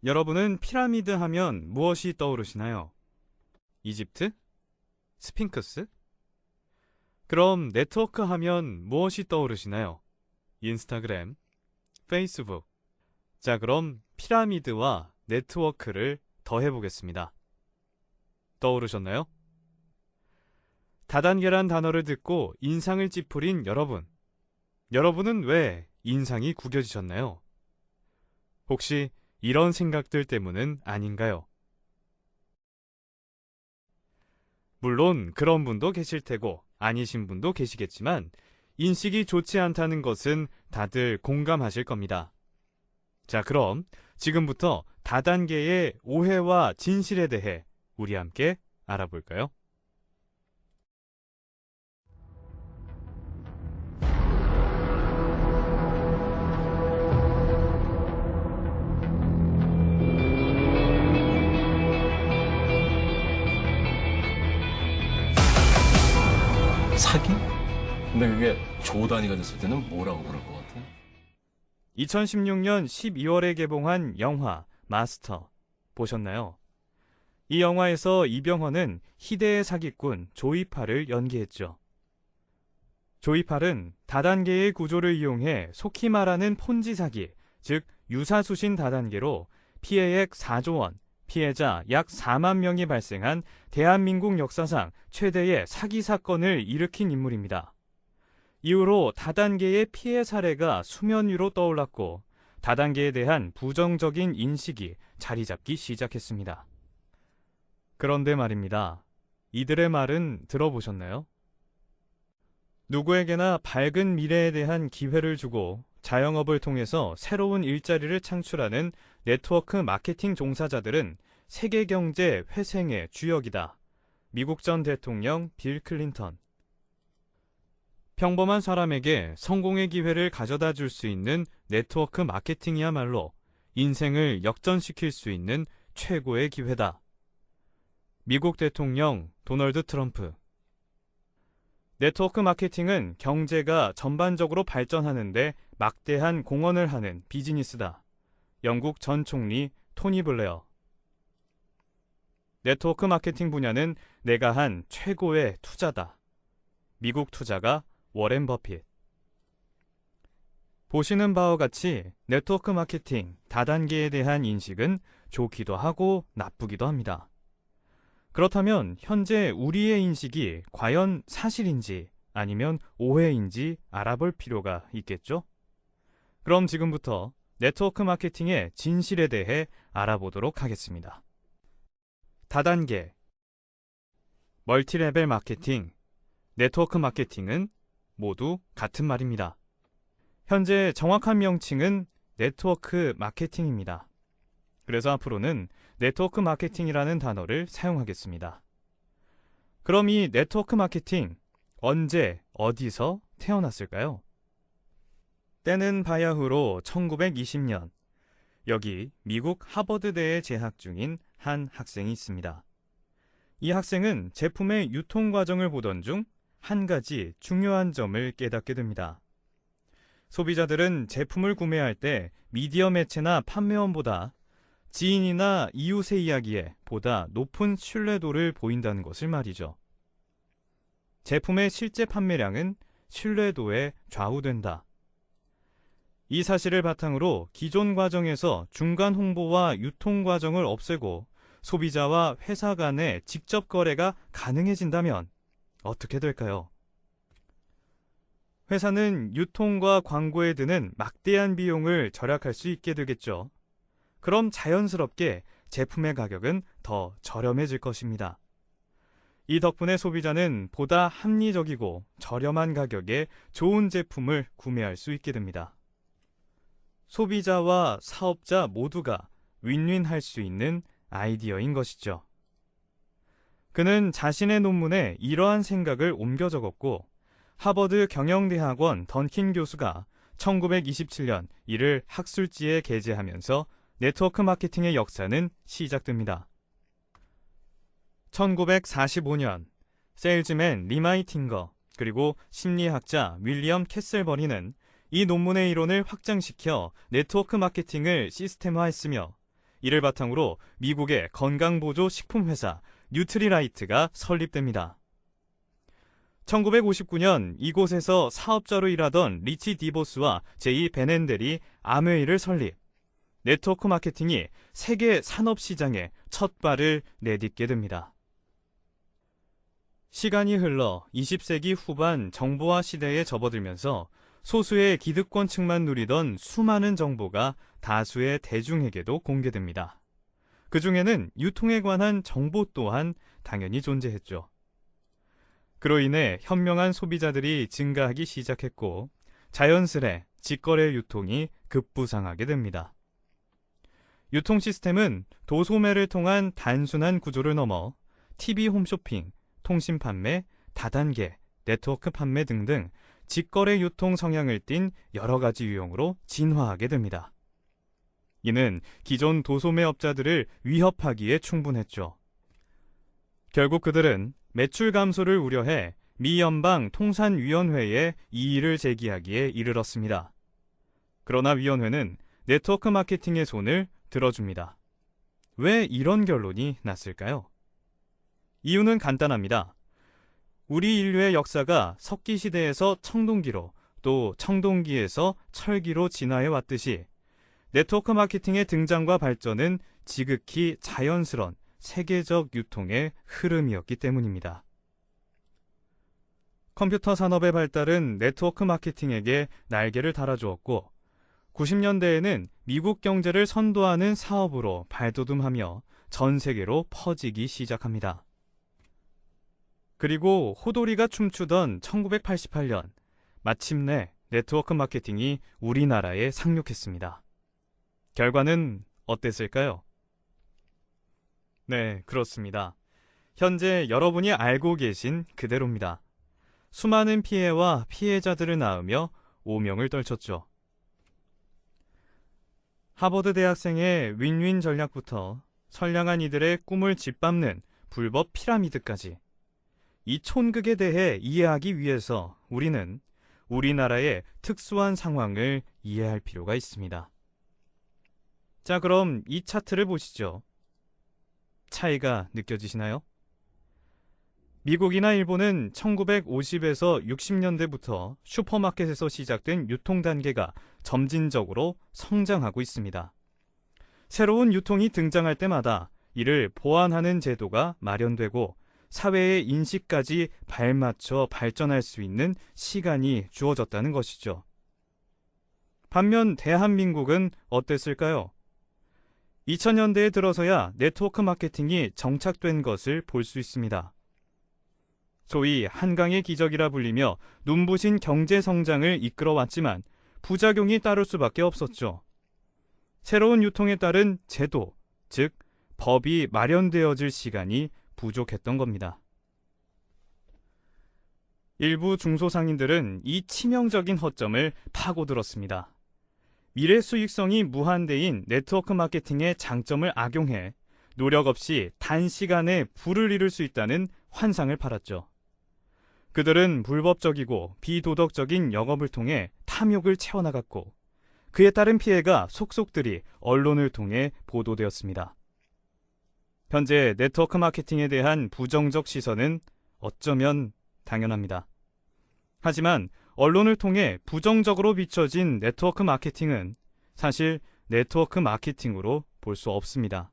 여러분은 피라미드 하면 무엇이 떠오르시나요? 이집트? 스핑크스? 그럼 네트워크 하면 무엇이 떠오르시나요? 인스타그램, 페이스북. 자, 그럼 피라미드와 네트워크를 더해보겠습니다. 떠오르셨나요? 다단계란 단어를 듣고 인상을 찌푸린 여러분. 여러분은 왜 인상이 구겨지셨나요? 혹시 이런 생각들 때문은 아닌가요? 물론 그런 분도 계실 테고 아니신 분도 계시겠지만 인식이 좋지 않다는 것은 다들 공감하실 겁니다. 자, 그럼 지금부터 다단계의 오해와 진실에 대해 우리 함께 알아볼까요? 사기? 근데 그게 조 단위가 됐을 때는 뭐라고 그럴 것 같아? 2016년 12월에 개봉한 영화 마스터 보셨나요? 이 영화에서 이병헌은 희대의 사기꾼 조이팔을 연기했죠. 조이팔은 다단계의 구조를 이용해 속히 말하는 폰지 사기, 즉 유사수신 다단계로 피해액 4조 원, 피해자 약 4만 명이 발생한 대한민국 역사상 최대의 사기 사건을 일으킨 인물입니다. 이후로 다단계의 피해 사례가 수면 위로 떠올랐고 다단계에 대한 부정적인 인식이 자리 잡기 시작했습니다. 그런데 말입니다. 이들의 말은 들어보셨나요? 누구에게나 밝은 미래에 대한 기회를 주고 자영업을 통해서 새로운 일자리를 창출하는 네트워크 마케팅 종사자들은 세계 경제 회생의 주역이다. 미국 전 대통령 빌 클린턴. 평범한 사람에게 성공의 기회를 가져다 줄 수 있는 네트워크 마케팅이야말로 인생을 역전시킬 수 있는 최고의 기회다. 미국 대통령 도널드 트럼프. 네트워크 마케팅은 경제가 전반적으로 발전하는데 막대한 공헌을 하는 비즈니스다. 영국 전 총리 토니 블레어. 네트워크 마케팅 분야는 내가 한 최고의 투자다. 미국 투자가 워렌 버핏. 보시는 바와 같이 네트워크 마케팅 다단계에 대한 인식은 좋기도 하고 나쁘기도 합니다. 그렇다면 현재 우리의 인식이 과연 사실인지 아니면 오해인지 알아볼 필요가 있겠죠? 그럼 지금부터 네트워크 마케팅의 진실에 대해 알아보도록 하겠습니다. 다단계, 멀티레벨 마케팅, 네트워크 마케팅은 모두 같은 말입니다. 현재 정확한 명칭은 네트워크 마케팅입니다. 그래서 앞으로는 네트워크 마케팅이라는 단어를 사용하겠습니다. 그럼 이 네트워크 마케팅, 언제, 어디서 태어났을까요? 때는 바야흐로 1920년, 여기 미국 하버드대에 재학 중인 한 학생이 있습니다. 이 학생은 제품의 유통 과정을 보던 중 한 가지 중요한 점을 깨닫게 됩니다. 소비자들은 제품을 구매할 때 미디어 매체나 판매원보다 지인이나 이웃의 이야기에 보다 높은 신뢰도를 보인다는 것을 말이죠. 제품의 실제 판매량은 신뢰도에 좌우된다. 이 사실을 바탕으로 기존 과정에서 중간 홍보와 유통 과정을 없애고 소비자와 회사 간의 직접 거래가 가능해진다면 어떻게 될까요? 회사는 유통과 광고에 드는 막대한 비용을 절약할 수 있게 되겠죠. 그럼 자연스럽게 제품의 가격은 더 저렴해질 것입니다. 이 덕분에 소비자는 보다 합리적이고 저렴한 가격에 좋은 제품을 구매할 수 있게 됩니다. 소비자와 사업자 모두가 윈윈할 수 있는 아이디어인 것이죠. 그는 자신의 논문에 이러한 생각을 옮겨 적었고 하버드 경영대학원 던킨 교수가 1927년 이를 학술지에 게재하면서 네트워크 마케팅의 역사는 시작됩니다. 1945년 세일즈맨 리마이 팅거 그리고 심리학자 윌리엄 캐슬버리는 이 논문의 이론을 확장시켜 네트워크 마케팅을 시스템화했으며 이를 바탕으로 미국의 건강보조 식품회사 뉴트리라이트가 설립됩니다. 1959년 이곳에서 사업자로 일하던 리치 디보스와 제이 베넨델이 아메이를 설립. 네트워크 마케팅이 세계 산업시장에 첫 발을 내딛게 됩니다. 시간이 흘러 20세기 후반 정보화 시대에 접어들면서 소수의 기득권층만 누리던 수많은 정보가 다수의 대중에게도 공개됩니다. 그 중에는 유통에 관한 정보 또한 당연히 존재했죠. 그로 인해 현명한 소비자들이 증가하기 시작했고 자연스레 직거래 유통이 급부상하게 됩니다. 유통 시스템은 도소매를 통한 단순한 구조를 넘어 TV 홈쇼핑, 통신 판매, 다단계, 네트워크 판매 등등 직거래 유통 성향을 띤 여러 가지 유형으로 진화하게 됩니다. 이는 기존 도소매 업자들을 위협하기에 충분했죠. 결국 그들은 매출 감소를 우려해 미 연방 통산위원회에 이의를 제기하기에 이르렀습니다. 그러나 위원회는 네트워크 마케팅의 손을 들어줍니다. 왜 이런 결론이 났을까요? 이유는 간단합니다. 우리 인류의 역사가 석기 시대에서 청동기로 또 청동기에서 철기로 진화해 왔듯이 네트워크 마케팅의 등장과 발전은 지극히 자연스러운 세계적 유통의 흐름이었기 때문입니다. 컴퓨터 산업의 발달은 네트워크 마케팅에게 날개를 달아주었고 90년대에는 미국 경제를 선도하는 사업으로 발돋움하며 전 세계로 퍼지기 시작합니다. 그리고 호돌이가 춤추던 1988년 마침내 네트워크 마케팅이 우리나라에 상륙했습니다. 결과는 어땠을까요? 네, 그렇습니다. 현재 여러분이 알고 계신 그대로입니다. 수많은 피해와 피해자들을 낳으며 오명을 떨쳤죠. 하버드 대학생의 윈윈 전략부터 선량한 이들의 꿈을 짓밟는 불법 피라미드까지 이 촌극에 대해 이해하기 위해서 우리는 우리나라의 특수한 상황을 이해할 필요가 있습니다. 자, 그럼 이 차트를 보시죠. 차이가 느껴지시나요? 미국이나 일본은 1950에서 60년대부터 슈퍼마켓에서 시작된 유통 단계가 점진적으로 성장하고 있습니다. 새로운 유통이 등장할 때마다 이를 보완하는 제도가 마련되고 사회의 인식까지 발맞춰 발전할 수 있는 시간이 주어졌다는 것이죠. 반면 대한민국은 어땠을까요? 2000년대에 들어서야 네트워크 마케팅이 정착된 것을 볼 수 있습니다. 소위 한강의 기적이라 불리며 눈부신 경제 성장을 이끌어왔지만 부작용이 따를 수밖에 없었죠. 새로운 유통에 따른 제도, 즉 법이 마련되어질 시간이 부족했던 겁니다. 일부 중소상인들은 이 치명적인 허점을 파고들었습니다. 미래 수익성이 무한대인 네트워크 마케팅의 장점을 악용해 노력 없이 단시간에 부를 이룰 수 있다는 환상을 팔았죠. 그들은 불법적이고 비도덕적인 영업을 통해 탐욕을 채워나갔고 그에 따른 피해가 속속들이 언론을 통해 보도되었습니다. 현재 네트워크 마케팅에 대한 부정적 시선은 어쩌면 당연합니다. 하지만 언론을 통해 부정적으로 비춰진 네트워크 마케팅은 사실 네트워크 마케팅으로 볼 수 없습니다.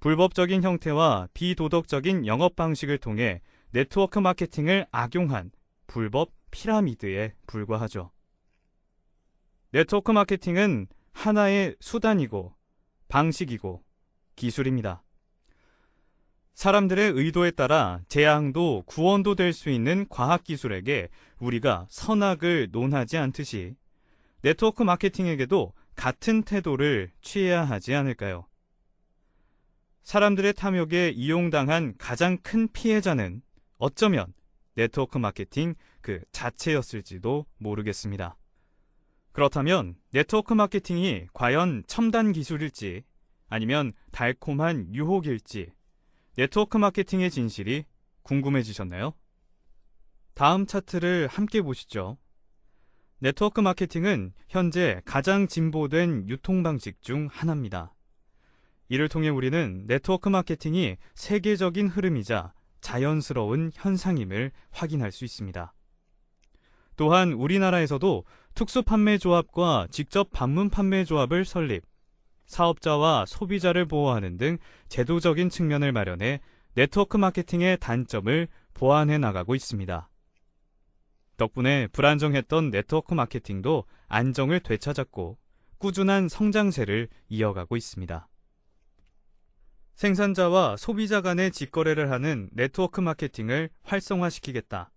불법적인 형태와 비도덕적인 영업 방식을 통해 네트워크 마케팅을 악용한 불법 피라미드에 불과하죠. 네트워크 마케팅은 하나의 수단이고 방식이고 기술입니다. 사람들의 의도에 따라 재앙도 구원도 될 수 있는 과학기술에게 우리가 선악을 논하지 않듯이 네트워크 마케팅에게도 같은 태도를 취해야 하지 않을까요? 사람들의 탐욕에 이용당한 가장 큰 피해자는 어쩌면 네트워크 마케팅 그 자체였을지도 모르겠습니다. 그렇다면 네트워크 마케팅이 과연 첨단 기술일지 아니면 달콤한 유혹일지 네트워크 마케팅의 진실이 궁금해지셨나요? 다음 차트를 함께 보시죠. 네트워크 마케팅은 현재 가장 진보된 유통 방식 중 하나입니다. 이를 통해 우리는 네트워크 마케팅이 세계적인 흐름이자 자연스러운 현상임을 확인할 수 있습니다. 또한 우리나라에서도 특수판매조합과 직접 방문 판매조합을 설립, 사업자와 소비자를 보호하는 등 제도적인 측면을 마련해 네트워크 마케팅의 단점을 보완해 나가고 있습니다. 덕분에 불안정했던 네트워크 마케팅도 안정을 되찾았고 꾸준한 성장세를 이어가고 있습니다. 생산자와 소비자 간의 직거래를 하는 네트워크 마케팅을 활성화시키겠다.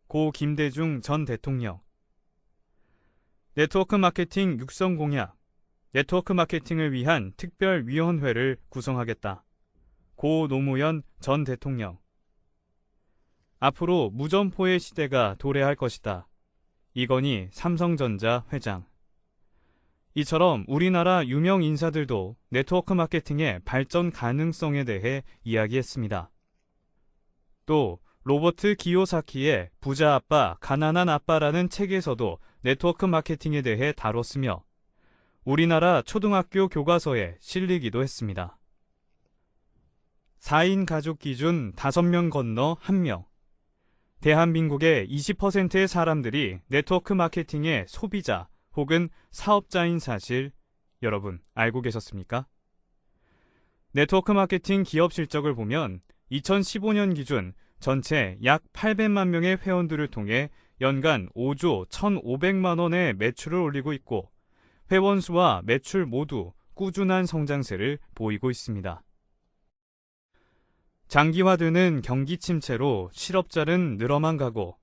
고 김대중 전 대통령. 네트워크 마케팅 육성 공약. 네트워크 마케팅을 위한 특별위원회를 구성하겠다. 고 노무현 전 대통령. 앞으로 무점포의 시대가 도래할 것이다. 이건희 삼성전자 회장. 이처럼 우리나라 유명 인사들도 네트워크 마케팅의 발전 가능성에 대해 이야기했습니다. 또 로버트 기요사키의 부자 아빠, 가난한 아빠라는 책에서도 네트워크 마케팅에 대해 다뤘으며 우리나라 초등학교 교과서에 실리기도 했습니다. 4인 가족 기준 5명 건너 1명. 대한민국의 20%의 사람들이 네트워크 마케팅의 소비자 혹은 사업자인 사실 여러분 알고 계셨습니까? 네트워크 마케팅 기업 실적을 보면 2015년 기준 전체 약 800만 명의 회원들을 통해 연간 5조 1,500만 원의 매출을 올리고 있고 회원 수와 매출 모두 꾸준한 성장세를 보이고 있습니다. 장기화되는 경기 침체로 실업자는 늘어만 가고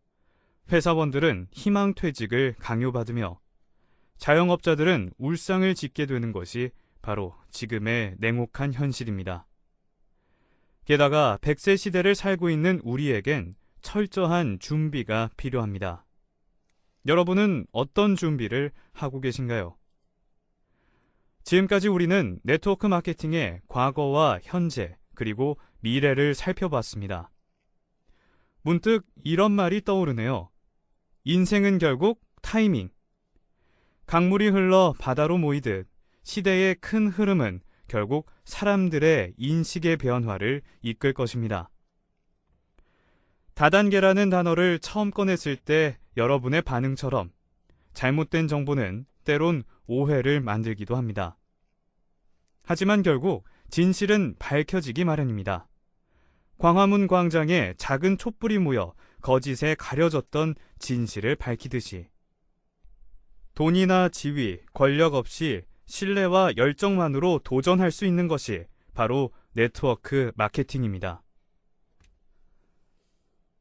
회사원들은 희망퇴직을 강요받으며 자영업자들은 울상을 짓게 되는 것이 바로 지금의 냉혹한 현실입니다. 게다가 100세 시대를 살고 있는 우리에겐 철저한 준비가 필요합니다. 여러분은 어떤 준비를 하고 계신가요? 지금까지 우리는 네트워크 마케팅의 과거와 현재 그리고 미래를 살펴봤습니다. 문득 이런 말이 떠오르네요. 인생은 결국 타이밍. 강물이 흘러 바다로 모이듯 시대의 큰 흐름은 결국 사람들의 인식의 변화를 이끌 것입니다. 다단계라는 단어를 처음 꺼냈을 때 여러분의 반응처럼 잘못된 정보는 때론 오해를 만들기도 합니다. 하지만 결국 진실은 밝혀지기 마련입니다. 광화문 광장에 작은 촛불이 모여 거짓에 가려졌던 진실을 밝히듯이 돈이나 지위, 권력 없이 신뢰와 열정만으로 도전할 수 있는 것이 바로 네트워크 마케팅입니다.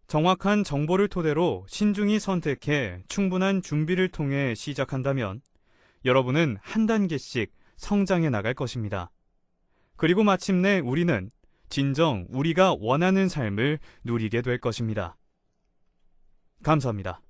정확한 정보를 토대로 신중히 선택해 충분한 준비를 통해 시작한다면 여러분은 한 단계씩 성장해 나갈 것입니다. 그리고 마침내 우리는 진정 우리가 원하는 삶을 누리게 될 것입니다. 감사합니다.